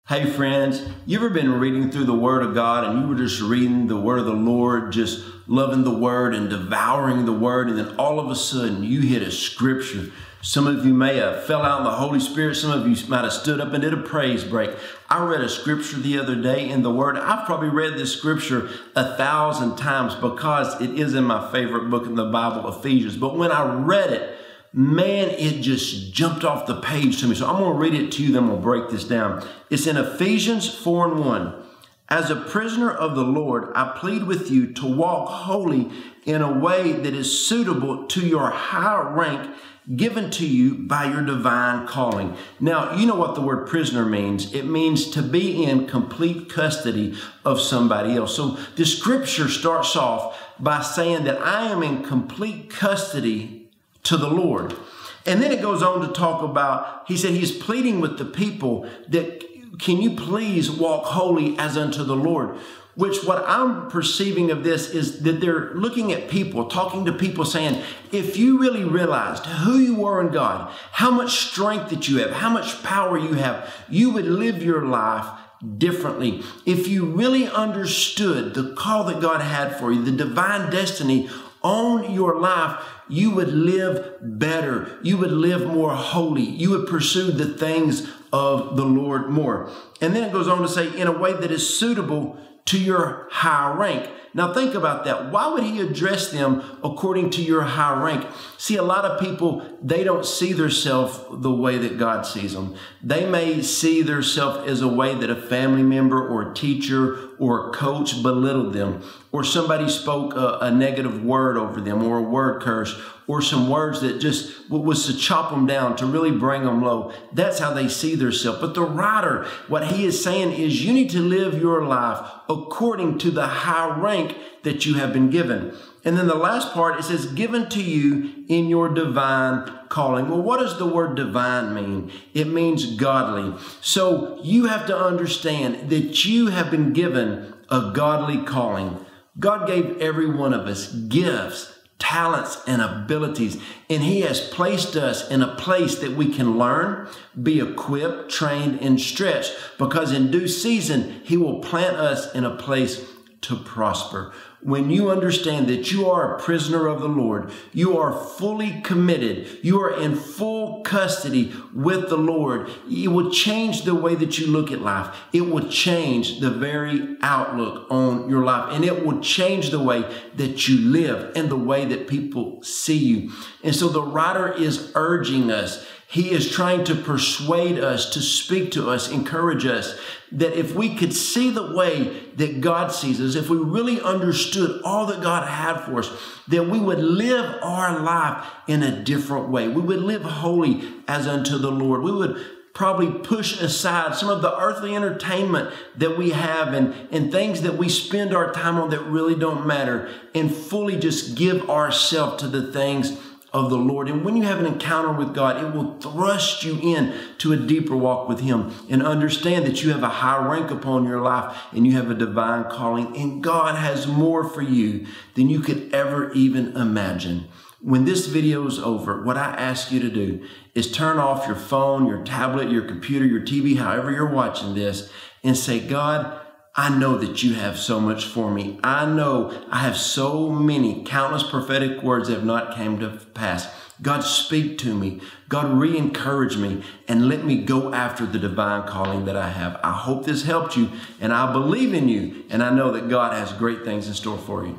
Hey friends, you ever been reading through the Word of God and you were just reading the Word of the Lord, just loving the Word and devouring the Word, and then all of a sudden you hit a scripture. Some of you may have fell out in the Holy Spirit. Some of you might have stood up and did a praise break. I read a scripture the other day in the Word. I've probably read this scripture 1,000 times because it is in my favorite book in the Bible, Ephesians. But when I read it, man, it just jumped off the page to me. So I'm going to read it to you, then we'll break this down. It's in Ephesians 4:1. As a prisoner of the Lord, I plead with you to walk holy in a way that is suitable to your high rank given to you by your divine calling. Now, you know what the word prisoner means. It means to be in complete custody of somebody else. So the scripture starts off by saying that I am in complete custody to the Lord. And then it goes on to talk about, he said he's pleading with the people that can you please walk holy as unto the Lord? Which what I'm perceiving of this is that they're looking at people, talking to people saying, if you really realized who you are in God, how much strength that you have, how much power you have, you would live your life differently. If you really understood the call that God had for you, the divine destiny on your life, you would live better. You would live more holy. You would pursue the things of the Lord more. And then it goes on to say, in a way that is suitable to your high rank. Now think about that. Why would he address them according to your high rank? See, a lot of people, they don't see themselves the way that God sees them. They may see themselves as a way that a family member or a teacher or a coach belittled them, or somebody spoke a negative word over them, or a word curse, or some words that just was to chop them down, to really bring them low. That's how they see themselves. But the writer, what he is saying is you need to live your life according to the high rank that you have been given. And then the last part, it says, given to you in your divine calling. Well, what does the word divine mean? It means godly. So you have to understand that you have been given a godly calling. God gave every one of us gifts, talents, and abilities, and he has placed us in a place that we can learn, be equipped, trained, and stretched, because in due season, he will plant us in a place to prosper. When you understand that you are a prisoner of the Lord, you are fully committed, you are in full custody with the Lord, it will change the way that you look at life. It will change the very outlook on your life, and it will change the way that you live and the way that people see you. And so the writer is urging us. He is trying to persuade us, to speak to us, encourage us, that if we could see the way that God sees us, if we really understood all that God had for us, then we would live our life in a different way. We would live holy as unto the Lord. We would probably push aside some of the earthly entertainment that we have and things that we spend our time on that really don't matter, and fully just give ourselves to the things of the Lord. And when you have an encounter with God, it will thrust you in to a deeper walk with him, and understand that you have a high rank upon your life and you have a divine calling, and God has more for you than you could ever even imagine. When this video is over, what I ask you to do is turn off your phone, your tablet, your computer, your TV, however you're watching this, and say, God, I know that you have so much for me. I know I have so many countless prophetic words that have not came to pass. God, speak to me. God, re-encourage me and let me go after the divine calling that I have. I hope this helped you, and I believe in you, and I know that God has great things in store for you.